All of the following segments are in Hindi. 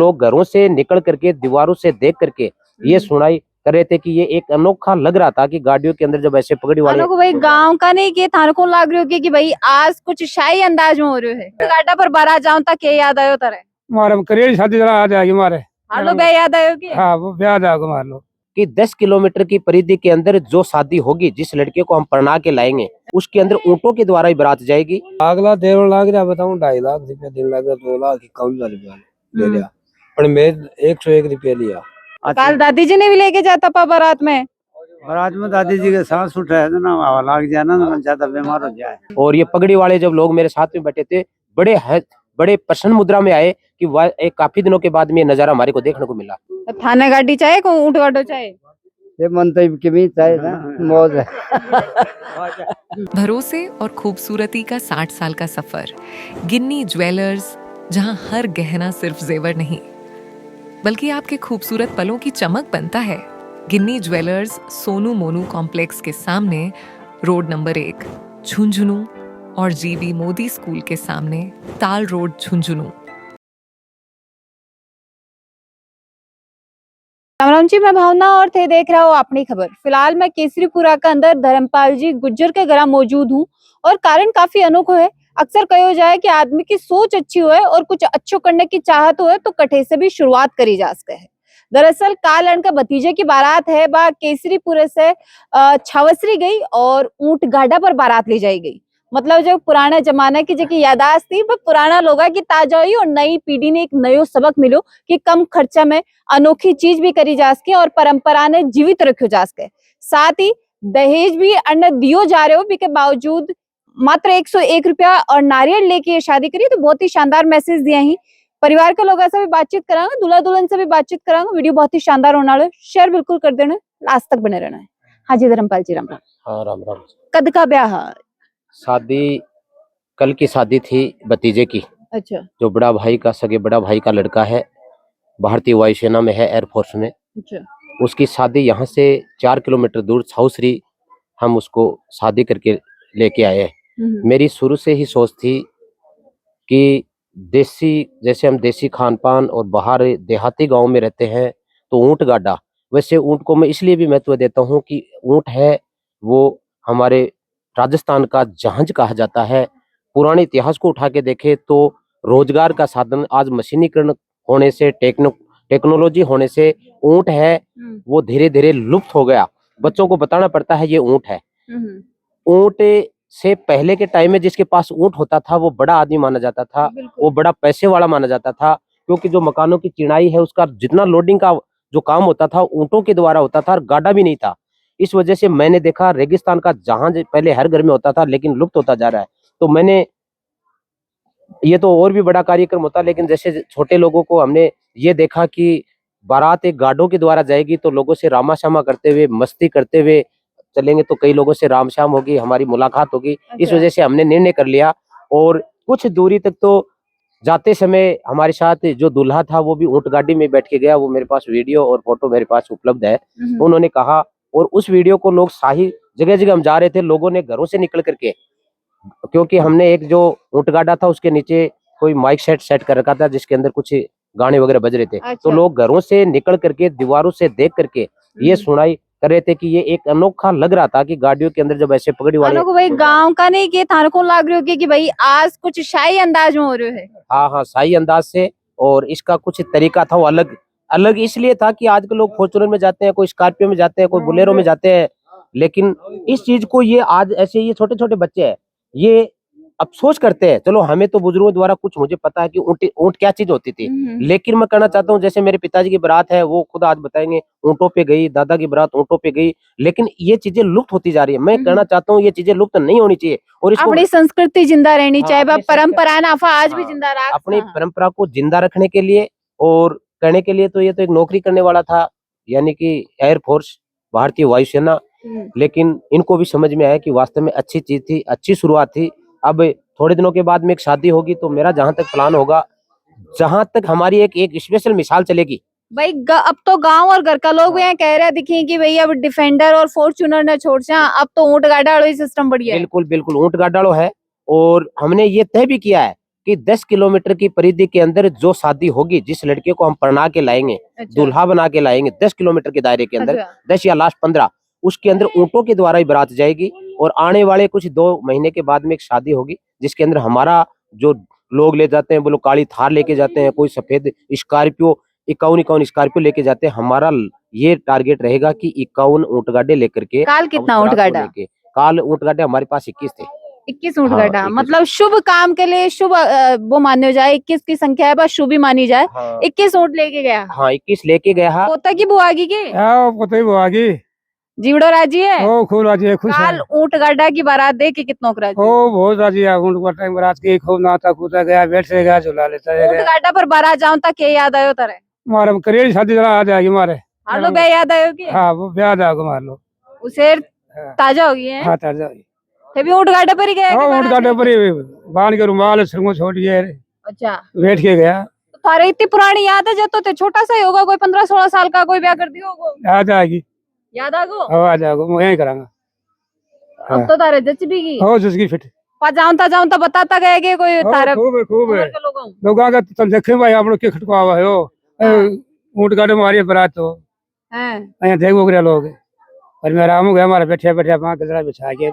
लोग घरों से निकल करके दीवारों से देख करके ये सुनाई कर रहे थे कि ये एक अनोखा लग रहा था कि गाड़ियों के अंदर जब ऐसे पगड़ी वाले को भाई गांव का नहीं के थाने को लाग रही कि भाई आज कुछ शाही अंदाज में हो रहे है गाड़ा पर बारात जाऊं तक ये याद आयो तारे हमारे करियर शादी जरा आ जाएगी हमारे हालो बे याद आयो कि हाँ वो ब्याह जाएगा हमारे लोग कि 10 किलोमीटर की परिधि के अंदर जो शादी होगी, जिस लड़के को हम पढ़ा के लाएंगे उसके अंदर ऊंटों के द्वारा ही बारात जाएगी। अगला 1.5 लाख जा बताऊं 2.5 लाख रुपया 3 लाख 2 लाख की कम रुपया ले लिया पर मैं 101 रुपया लिया। कल दादी जी ने भी लेके जाता पा बारात में दादी जी के सांस उठ रहे थे ना हवा लाग जाए ना ज्यादा बीमार हो जाए। और ये पगड़ी वाले जब लोग मेरे साथ में बैठे थे बड़े प्रसन्न मुद्रा में आए कि एक काफी दिनों के बाद में ये नजारा हमारे को देखने को मिला। थाने गाड़ी चाहे को ऊंट गाड़ो चाहे ये मंतव्य के भी चाहे ना मौज है। भरोसे और खूबसूरती का 60 साल का सफर गिन्नी ज्वेलर्स, जहां हर गहना सिर्फ जेवर नहीं बल्कि आपके खूबसूरत पलों की चमक बनता है। गिन्नी ज्वेलर्स सोनू मोनू कॉम्प्लेक्स के सामने रोड नंबर 1 झुंझुनू और जीबी मोदी स्कूल के सामने ताल रोड झुंझुनू। राम जी, मैं भावना और थे देख रहा हूँ अपनी खबर। फिलहाल मैं केसरीपुरा के अंदर धर्मपाल जी गुज्जर के घर मौजूद हूँ और कारण काफी अनोखा है। अक्सर कहो जाए कि आदमी की सोच अच्छी हो और कुछ अच्छो करने की चाहत हो तो कठे से भी शुरुआत करी जा सके है। दरअसल कालन का भतीजे की बारात है बा केसरीपुरे से छावसरी गई और ऊंट गाड़ा पर बारात ले जाई गई। मतलब जो पुराने जमाने की जो यादाश्त थी वो पुराना लोगा की ताजा हुई और नई पीढ़ी ने एक नयो सबक मिलो कि कम खर्चा में अनोखी चीज भी करी जा सके और परंपरा ने जीवित रखो जा सके। साथ ही दहेज भी अन्न दियो जा रहे हो भी के बावजूद मात्र 101 रुपया और नारियल लेके शादी करी तो बहुत ही शानदार मैसेज दिया ही। परिवार के लोगों से भी बातचीत करांगे, दूल्हा दुल्हन से भी बातचीत करांगे। वीडियो बहुत ही शानदार होने वाला है, शेयर बिल्कुल कर देना, लास्ट तक बने रहना है। हाँ जी धर्मपाल जी, राम राम। हाँ राम राम। कद का ब्याह? शादी कल की शादी थी भतीजे की। अच्छा। जो बड़ा भाई का सगे बड़ा भाई का लड़का है, भारतीय वायुसेना में है, एयरफोर्स में। अच्छा। उसकी शादी यहाँ से 4 किलोमीटर दूर छावसरी हम उसको शादी करके लेके आए। मेरी शुरू से ही सोच थी कि देसी, जैसे हम देसी खान पान और बाहर देहाती गांव में रहते हैं तो ऊंट गाड़ा, वैसे ऊंट को मैं इसलिए भी महत्व देता हूं कि ऊंट है वो हमारे राजस्थान का जहाज कहा जाता है। पुराने इतिहास को उठा के देखे तो रोजगार का साधन आज मशीनीकरण होने से, टेक्नोलॉजी होने से ऊंट है वो धीरे धीरे लुप्त हो गया। बच्चों को बताना पड़ता है ये ऊंट है। ऊंट से पहले के टाइम में जिसके पास ऊंट होता था वो बड़ा आदमी माना जाता था, वो बड़ा पैसे वाला माना जाता था, क्योंकि जो मकानों की चिनाई है उसका जितना लोडिंग का जो काम होता था ऊंटों के द्वारा होता था और गाड़ा भी नहीं था। इस वजह से मैंने देखा रेगिस्तान का जहाज पहले हर घर में होता था लेकिन लुप्त होता जा रहा है। तो मैंने ये तो और भी बड़ा कार्यक्रम होता, लेकिन जैसे छोटे लोगों को हमने ये देखा कि बारात एक गाड़ों के द्वारा जाएगी तो लोगों से रामा श्यामा करते हुए, मस्ती करते हुए चलेंगे तो कई लोगों से राम श्याम होगी, हमारी मुलाकात होगी। इस वजह से हमने निर्णय कर लिया और कुछ दूरी तक तो जाते समय हमारे साथ जो दूल्हा था वो भी ऊंट गाड़ी में बैठ के गया। वो मेरे पास वीडियो और फोटो मेरे पास उपलब्ध है। उन्होंने कहा, और उस वीडियो को लोग शाही जगह जगह हम जा रहे थे, लोगों ने घरों से निकल करके, क्योंकि हमने एक जो ऊंट गाड़ा था उसके नीचे कोई माइक सेट कर रखा था जिसके अंदर कुछ गाने वगैरह बज रहे थे। अच्छा। तो लोग घरों से निकल करके दीवारों से देख करके ये सुनाई कर रहे थे कि ये एक अनोखा लग रहा था कि गाड़ियों के अंदर जब ऐसे पगड़ी वाले भाई गांव का नहीं के थाने को लाग रही हो कि भाई आज कुछ शाही अंदाज में हो रहे है। हाँ हाँ, शाही अंदाज से। और इसका कुछ तरीका था वो अलग अलग इसलिए था कि आज के लोग फॉर्च्यूनर में जाते हैं, कोई स्कॉर्पियो में जाते हैं, कोई बुलेरो में जाते हैं, लेकिन इस चीज को ये आज ऐसे ये छोटे छोटे बच्चे हैं ये अफसोस करते हैं। चलो हमें तो बुजुर्गों द्वारा कुछ मुझे पता है कि ऊंट क्या चीज होती थी, लेकिन मैं कहना चाहता हूँ जैसे मेरे पिताजी की बारात है वो खुद आज बताएंगे ऊंटों पे गई, दादा की बारात ऊंटों पे गई, लेकिन ये चीजें लुप्त होती जा रही है। मैं कहना चाहता हूँ ये चीजें लुप्त नहीं होनी चाहिए और अपनी संस्कृति जिंदा रहनी चाहिए, परंपरा आज भी हाँ, जिंदा रहा। अपनी परंपरा को जिंदा रखने के लिए और करने के लिए तो ये तो एक नौकरी करने वाला था, यानी कि एयरफोर्स, भारतीय वायुसेना। लेकिन इनको भी समझ में आया कि वास्तव में अच्छी चीज थी, अच्छी शुरुआत थी। अब थोड़े दिनों के बाद में एक शादी होगी तो मेरा जहां तक प्लान होगा, जहां तक हमारी एक स्पेशल मिसाल चलेगी भाई, अब तो गांव और घर का लोग यहाँ कह रहे दिखे कि भाई अब डिफेंडर और फॉर्च्यूनर ने छोड़ से अब तो ऊंट गाड़ा वाला सिस्टम बढ़िया है। बिल्कुल बिल्कुल ऊंट गाड़ा है और हमने ये तय भी किया है कि 10 किलोमीटर की परिधि के अंदर जो शादी होगी, जिस लड़के को हम पढ़ा के लाएंगे, दूल्हा बना के लाएंगे, 10 किलोमीटर के दायरे के अंदर, 10 या लास्ट 15, उसके अंदर ऊंटों के द्वारा ही बारात जाएगी। और आने वाले कुछ 2 महीने के बाद में एक शादी होगी, जिसके अंदर हमारा जो लोग ले जाते हैं, वो लोग काली थार लेके जाते हैं, कोई सफेद स्कॉर्पियो 51 स्कॉर्पियो लेके जाते हैं। हमारा ये टारगेट रहेगा कि 51 ऊंट गाड़े लेकर के। काल कितना ऊंट गाड़ा? काल ऊंट गाड़े हमारे पास 21 थे। 21 ऊंट हाँ, गाड़ा 21। मतलब शुभ काम के लिए शुभ वो मान्य जाए, 21 की संख्या है, बस शुभ ही मानी जाए। हाँ, 21 ऊंट लेके गया। हाँ 21 लेके गया। पोता की बुआगी के आओ पता वो आगे जीवड़ो राजी है। ओ खूब राजी है, खुश है। काल ऊंट गाड़ा की बारात दे के कितनों को राजी? ओ बहुत राजी है। ऊँट का टाइम रात के खूब नाता कूदा गया, बैठ से गया, झूला लेता ऊंट गया। गाड़ा पर बारात जाऊं तक के याद आयो तारे? मारे करियर शादी जरा आ जाएगी मारे। हार लो बे याद आयो की? हाँ वो ब्याह जाओगे मार लो। उसे ताजा हो गई है। हाँ तार जाओगी। तभी ऊंट गाड़े पर ही गया हाँ कि ऊँट बारात गाड़े पर ही बांध के रुमाल सिर छोड़ दिए, अच्छा बैठ के गया। तो तारे इतनी पुरानी याद है, जब तो ते छोटा सा ही होगा, कोई 15-16 साल का, कोई ब्याह कर दियो होगा। आ जाएगी। याद आ गो? हाँ आ जाओगे, मैं यही करांगा। अब तो तारे जच भी गई। हो जिसकी फिट पा जाऊं तो बताता गए कि कोई तारे खूब है खूब है। उम्र के लोगों लोग आगे तो देखे भाई आप लोग के खटकावा है हो ऊँट गाड़े मारी बारात तो हैं। यहाँ देखो गया लोग। और मैं आराम हो गया, हमारा बैठे बैठे वहाँ गजरा बिछा के।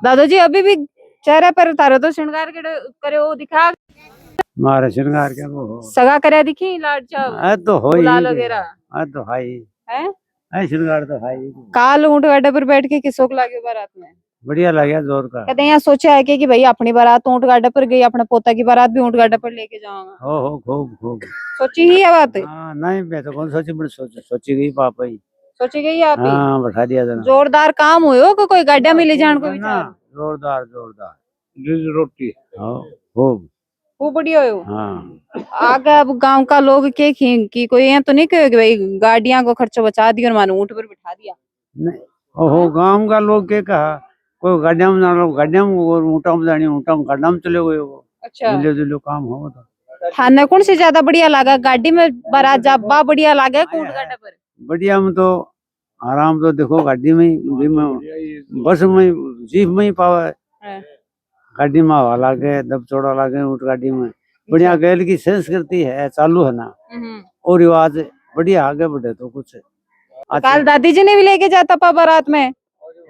दादाजी अभी भी चेहरे पर तारे तो श्रृंगार के करे वो दिखा, मारे श्रृंगार के वो सगा करे दिखी, लाड चाव तो हो ही लाल वगैरह तो हाई है। है श्रृंगार तो हाई। काल ऊंट गाड़े पर बैठ के किसों को लागे बारात में? बढ़िया लगा जोर का। कहते हैं यहाँ सोचा है कि भाई अपनी बारात ऊंट गाड़े पर गई, अपने पोता की बारात भी ऊंट गाड़े पर लेके जाऊंगा। हो खूब खूब सोची ही है बात? हाँ नहीं मैं तो कौन सोची, बड़ी सोची गई पापा ही। सोची गई आप ही? हाँ बैठा दिया था। जोरदार काम हुयो कि कोई गाड़िया में ले जान को विचार? जोरदार जोरदार रोटी खूब वो बढ़िया हो। हाँ आगे अब गांव का लोग के की कोई ये तो नहीं कहे कि भाई गाड़ियां को खर्चा बचा दिया और मानो ऊंट पर बिठा दिया? नहीं ओहो गांव का लोग के कहा कोई गाड़िया में जाना, गाड़िया में ऊँटा में जानी, ऊँटा में गाड़ा में चले गए वो। अच्छा दिले दिले काम हो तो थाने कौन से ज्यादा बढ़िया लगा, गाड़ी में बारात जाबा बढ़िया लगा ऊंट गाड़े पर? बढ़िया में तो आराम तो देखो गाड़ी में बस में जीप में ही पावा है। गाड़ी में हवा लागे, दब चौड़ा लागे ऊँट गाड़ी में। बढ़िया गैल की संस्कृति है चालू है ना, और रिवाज बढ़िया आगे बढ़े तो कुछ। काल दादी जी ने भी लेके जाता पा बारात में?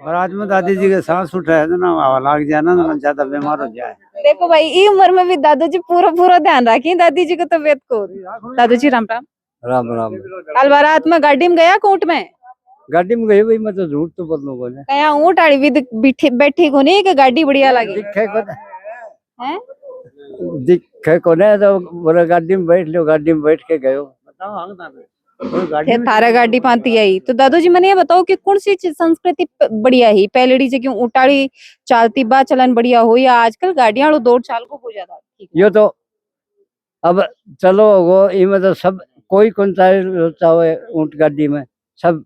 बारात में दादी जी के सांस उठ रहे थे ना, हवा लाग जाए ना ज्यादा बीमार हो जाए। देखो भाई ई उम्र में भी दादाजी पूरा ध्यान रखी दादी जी को तबीयत को। दादाजी राम राम। राम राम। काल बारात में गाड़ी में गया ऊंट में? गाड़ी में गई भाई, मैं तो झूठ तो बोलूं बोले। कया ऊंट आड़ी विद बैठी को नहीं कि गाड़ी बढ़िया लगी? दिखे को हैं? दिखे को नहीं तो बोले गाड़ी में बैठ लो, गाड़ी में बैठ के गयो। बताओ हाँ थे थारा गाड़ी पाती आई तो दादाजी मैंने ये बताओ कि कौन सी संस्कृति बढ़िया ही पहलेड़ी से क्यों उटाड़ी चालती बा चलन बढ़िया हो, या आजकल गाड़ियां दौड़ चाल को हो जाता? यो तो अब चलो वो इनमें तो सब कोई कौन सा होता है ऊँट गाड़ी में, सब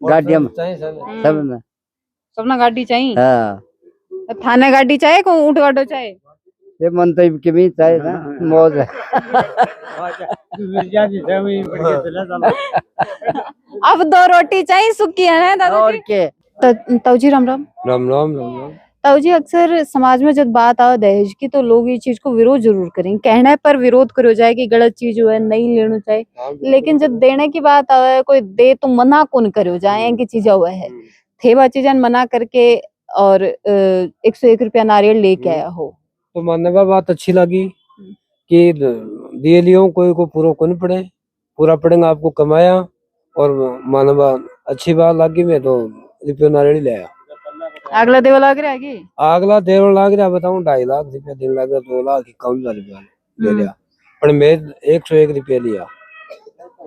गाड़ियां में सब में सबना गाड़ी चाहिए। हाँ थाने गाड़ी चाहिए को ऊँट गाड़ो चाहिए? ये मन तो इनकी भी चाहिए ना, मौज है। अब 2 रोटी चाहिए सूखी है ना और दादाजी? के ताऊजी राम राम। राम राम राम राम। ताऊजी अक्सर समाज में जब बात आओ दहेज की तो लोग ये चीज को विरोध जरूर करेंगे, कहने पर विरोध करो जाए कि गलत चीज है नहीं लेना चाहिए, लेकिन जब देने की बात आवे कोई दे तो मना कौन करो जाए की चीज हुआ है थे बा चीज मना करके और 101 रुपया नारियल लेके आया हो तो मानने का बात अच्छी लगी कि दिए लियो कोई को पूरा कौन पड़े, पूरा पड़ेगा आपको कमाया और मानवा अच्छी बात लगी। मैं तो रुपये नारियल ले आया। अगला देव लाग रहा है अगला देवन लाग रहा बताऊं 2.5 लाख रुपया दिन लग रहा, 2 लाख 51 रुपया ले लिया, पर मैं 101 रुपया लिया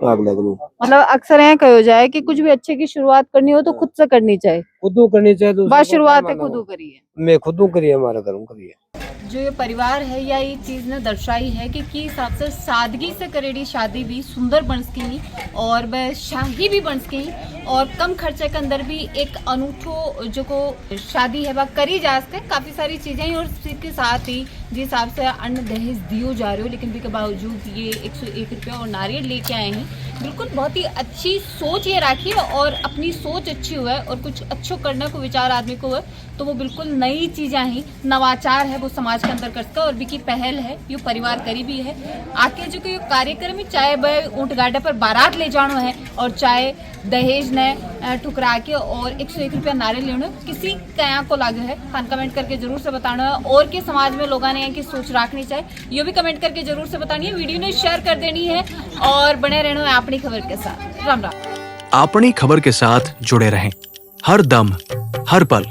अगला को। मतलब अक्सर यहाँ कहो जाए कि कुछ भी अच्छे की शुरुआत करनी हो तो खुद से करनी चाहिए, खुद करनी चाहिए तो बस शुरुआत है खुद करिए। मैं खुद करिए, हमारा कर्म करिए। जो ये परिवार है या ये चीज ने दर्शाई है कि हिसाब से सादगी से करेड़ी शादी भी सुंदर बन सकी और वह शाही भी बन सकी और कम खर्चे के अंदर भी एक अनूठो जो को शादी है वह करी जा सके। काफी सारी चीजें और इसके साथ ही जिस हिसाब से अन्न दहेज दियो जा रहे हो, लेकिन भी के बावजूद ये 101 रुपया और नारियल लेके आए हैं। बिल्कुल बहुत ही अच्छी सोच ये रखी है, और अपनी सोच अच्छी हुआ है और कुछ अच्छो करने को विचार आदमी को है तो वो बिल्कुल नई चीज़ें ही नवाचार है वो समाज के अंदर कर सका, और भी पहल है यो परिवार करीबी है। आके जो कि कार्यक्रम है, चाहे वह ऊँट गाडा पर बारात ले जानो है और चाहे दहेज ने ठुकरा के और 101 रुपया नारियल लेना, किसी कया को लागू है खान कमेंट करके जरूर से बताना है। और के समाज में लोगों ने की सोच रखनी चाहिए ये भी कमेंट करके जरूर से बतानी है। वीडियो ने शेयर कर देनी है और बने रहना है अपनी खबर के साथ। राम राम। अपनी खबर के साथ जुड़े रहें, हर दम हर पल